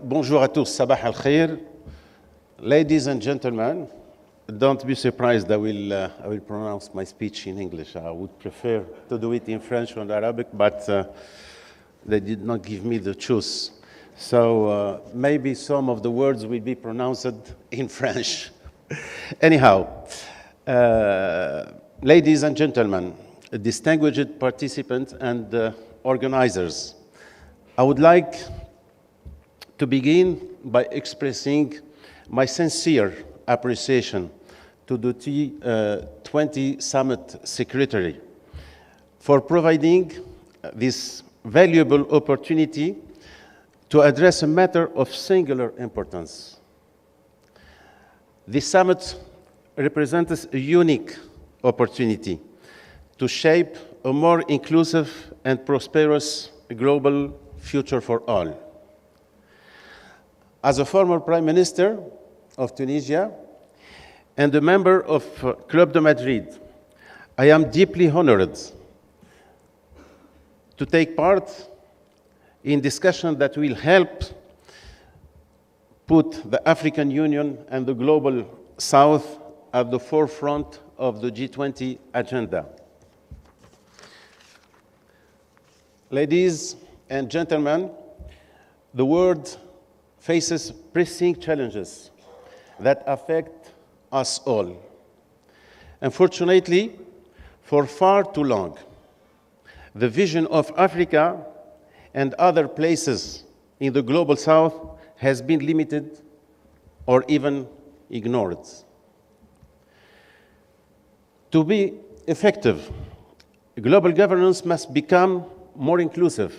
Bonjour à tous, sabah al-khair. Ladies and gentlemen, don't be surprised I will pronounce my speech in English. I would prefer to do it in French or Arabic, but they did not give me the choice. So maybe some of the words will be pronounced in French. Anyhow, ladies and gentlemen, distinguished participants and organizers, I would like to begin by expressing my sincere appreciation to the T20 Summit Secretary for providing this valuable opportunity to address a matter of singular importance. This summit represents a unique opportunity to shape a more inclusive and prosperous global future for all. As a former Prime Minister of Tunisia and a member of Club de Madrid, I am deeply honored to take part in discussions that will help put the African Union and the Global South at the forefront of the G20 agenda. Ladies and gentlemen, the world faces pressing challenges that affect us all. Unfortunately, for far too long, the vision of Africa and other places in the Global South has been limited or even ignored. To be effective, global governance must become more inclusive.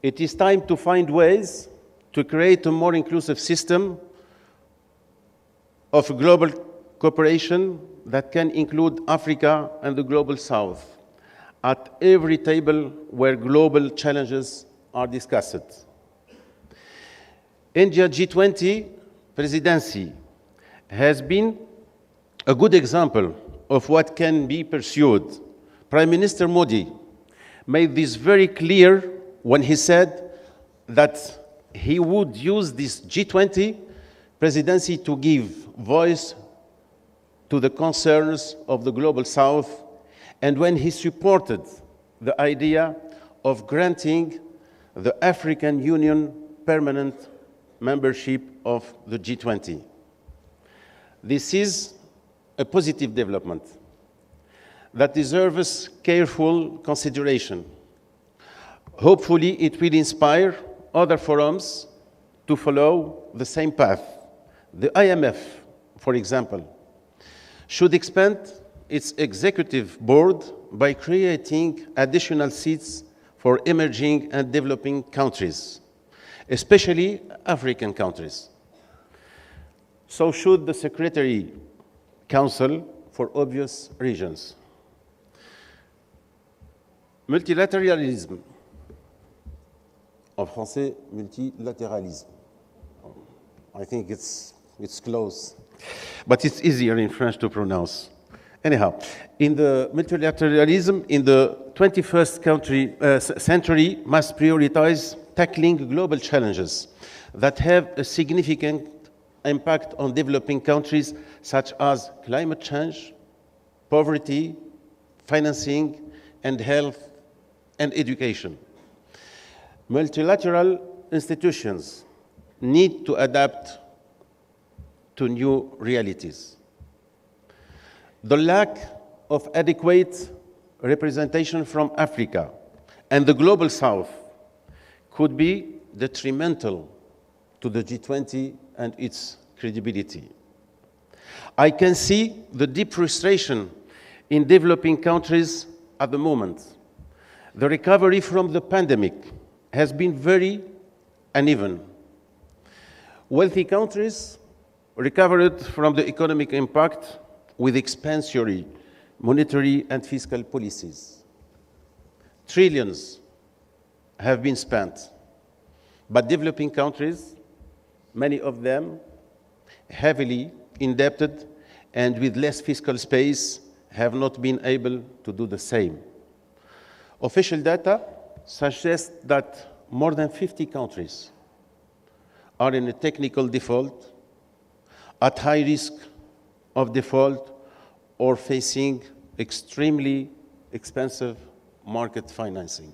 It is time to find ways to create a more inclusive system of global cooperation that can include Africa and the Global South at every table where global challenges are discussed. India G20 Presidency has been a good example of what can be pursued. Prime Minister Modi made this very clear when he said that he would use this G20 presidency to give voice to the concerns of the Global South, and when he supported the idea of granting the African Union permanent membership of the G20. This is a positive development that deserves careful consideration. Hopefully, it will inspire other forums to follow the same path. The IMF, for example, should expand its executive board by creating additional seats for emerging and developing countries, especially African countries. So should the Secretary Council for obvious reasons. Multilateralism. En français, multilatéralisme. I think it's close, but it's easier in French to pronounce. Anyhow, in the multilateralism in the 21st century must prioritize tackling global challenges that have a significant impact on developing countries such as climate change, poverty, financing, and health and education. Multilateral institutions need to adapt to new realities. The lack of adequate representation from Africa and the Global South could be detrimental to the G20 and its credibility. I can see the deep frustration in developing countries at the moment. The recovery from the pandemic has been very uneven. Wealthy countries recovered from the economic impact with expansionary monetary and fiscal policies. Trillions have been spent, but developing countries, many of them heavily indebted and with less fiscal space, have not been able to do the same. Official data suggests that more than 50 countries are in a technical default, at high risk of default, or facing extremely expensive market financing.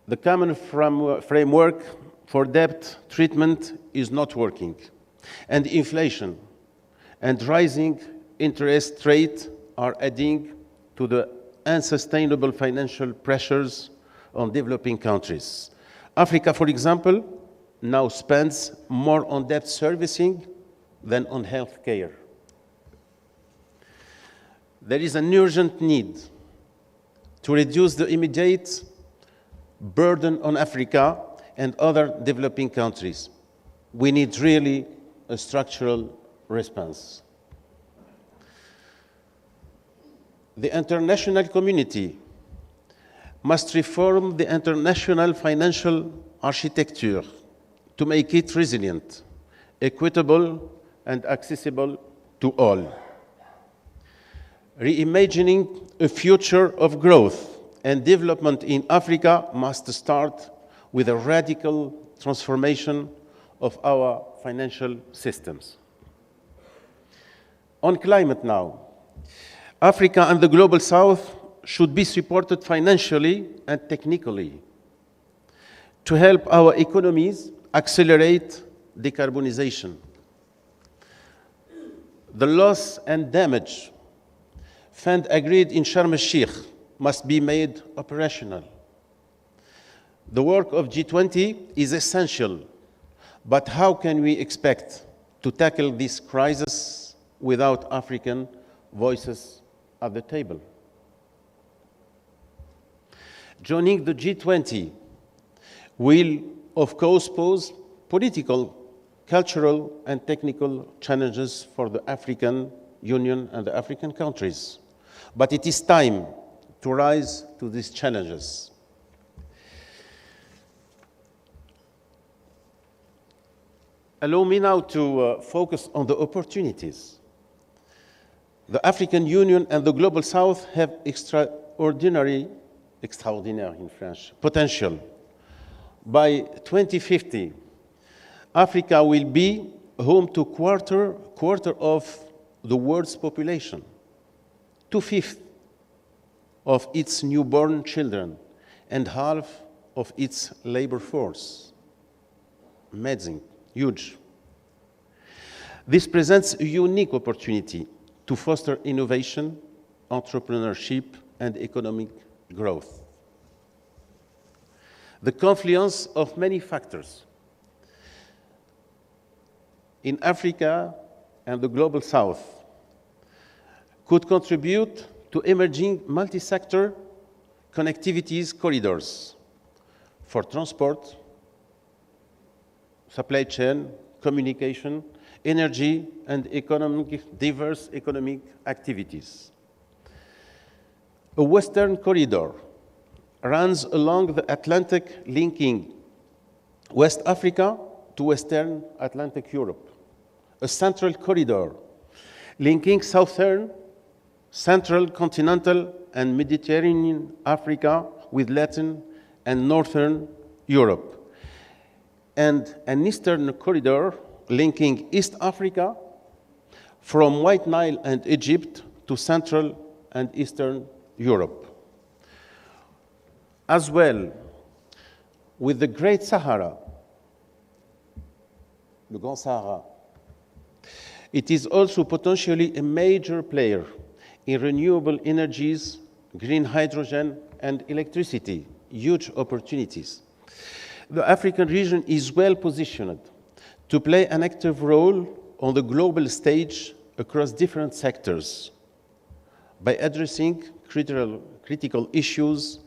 The common framework for debt treatment is not working, and inflation and rising interest rates are adding to the unsustainable financial pressures on developing countries. Africa, for example, now spends more on debt servicing than on health care. There is an urgent need to reduce the immediate burden on Africa and other developing countries. We need really a structural response. The international community must reform the international financial architecture to make it resilient, equitable, and accessible to all. Reimagining a future of growth and development in Africa must start with a radical transformation of our financial systems. On climate now, Africa and the Global South should be supported financially and technically to help our economies accelerate decarbonization. The loss and damage fund agreed in Sharm el-Sheikh must be made operational. The work of G20 is essential, but how can we expect to tackle this crisis without African voices at the table? Joining the G20 will, of course, pose political, cultural, and technical challenges for the African Union and the African countries. But it is time to rise to these challenges. Allow me now to focus on the opportunities. The African Union and the Global South have extraordinary in French, potential. By 2050, Africa will be home to quarter of the world's population, 2/5 of its newborn children, and half of its labor force. Amazing, huge. This presents a unique opportunity to foster innovation, entrepreneurship, and economic growth. The confluence of many factors in Africa and the Global South could contribute to emerging multi-sector connectivities corridors for transport, supply chain, communication, energy, and diverse economic activities. A Western corridor runs along the Atlantic, linking West Africa to Western Atlantic Europe. A central corridor linking Southern, Central, Continental, and Mediterranean Africa with Latin and Northern Europe. And an Eastern corridor linking East Africa from White Nile and Egypt to Central and Eastern Europe. As well, with the Great Sahara, the Grand Sahara, it is also potentially a major player in renewable energies, green hydrogen, and electricity, huge opportunities. The African region is well positioned to play an active role on the global stage across different sectors by addressing critical issues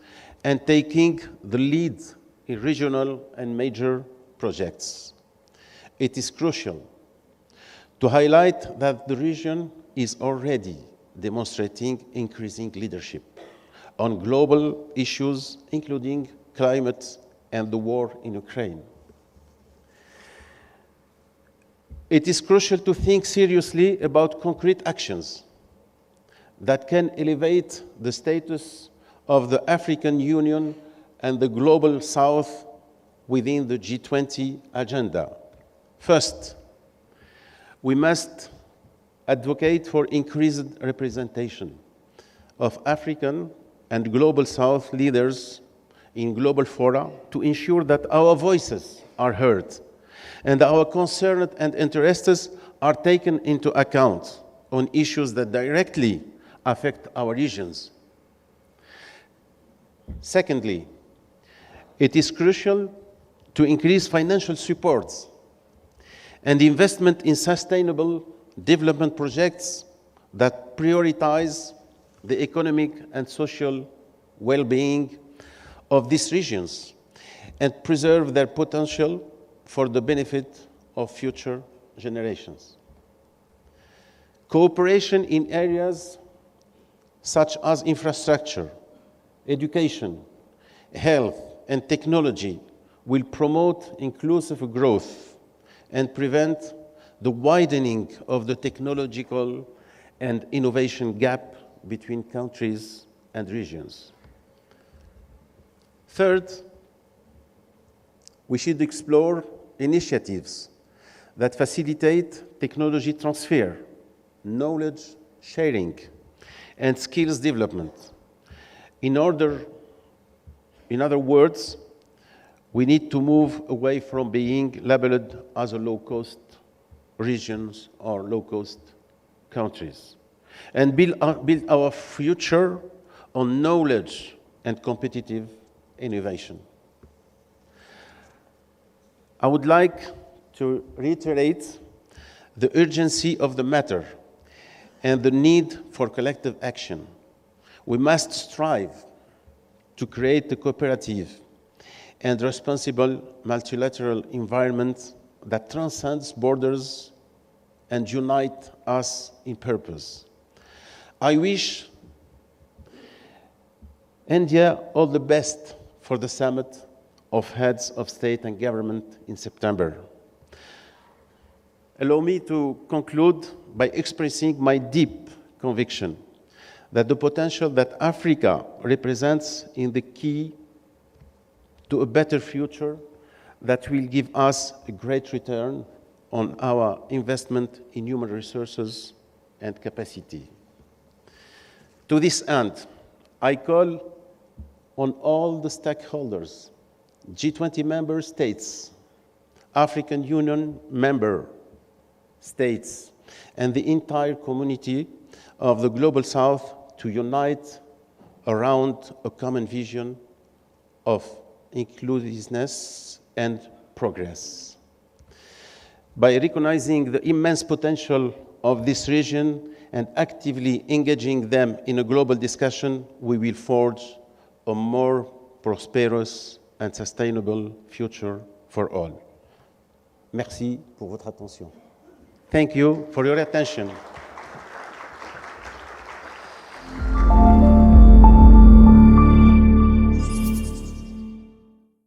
and taking the lead in regional and major projects. It is crucial to highlight that the region is already demonstrating increasing leadership on global issues, including climate and the war in Ukraine. It is crucial to think seriously about concrete actions that can elevate the status of the African Union and the Global South within the G20 agenda. First, we must advocate for increased representation of African and Global South leaders in global fora to ensure that our voices are heard and our concerns and interests are taken into account on issues that directly affect our regions. Secondly, it is crucial to increase financial support and investment in sustainable development projects that prioritize the economic and social well-being of these regions and preserve their potential for the benefit of future generations. Cooperation in areas such as infrastructure, education, health, and technology will promote inclusive growth and prevent the widening of the technological and innovation gap between countries and regions. Third, we should explore initiatives that facilitate technology transfer, knowledge sharing, and skills development. In other words, we need to move away from being labeled as a low-cost regions or low-cost countries and build our future on knowledge and competitive innovation. I would like to reiterate the urgency of the matter and the need for collective action. We must strive to create a cooperative and responsible multilateral environment that transcends borders and unites us in purpose. I wish India all the best for the summit of heads of state and government in September. Allow me to conclude by expressing my deep conviction that the potential that Africa represents is the key to a better future that will give us a great return on our investment in human resources and capacity. To this end, I call on all the stakeholders, G20 member states, African Union member states, and the entire community of the Global South to unite around a common vision of inclusiveness and progress. By recognizing the immense potential of this region and actively engaging them in a global discussion, we will forge a more prosperous and sustainable future for all. Merci pour votre attention. Thank you for your attention.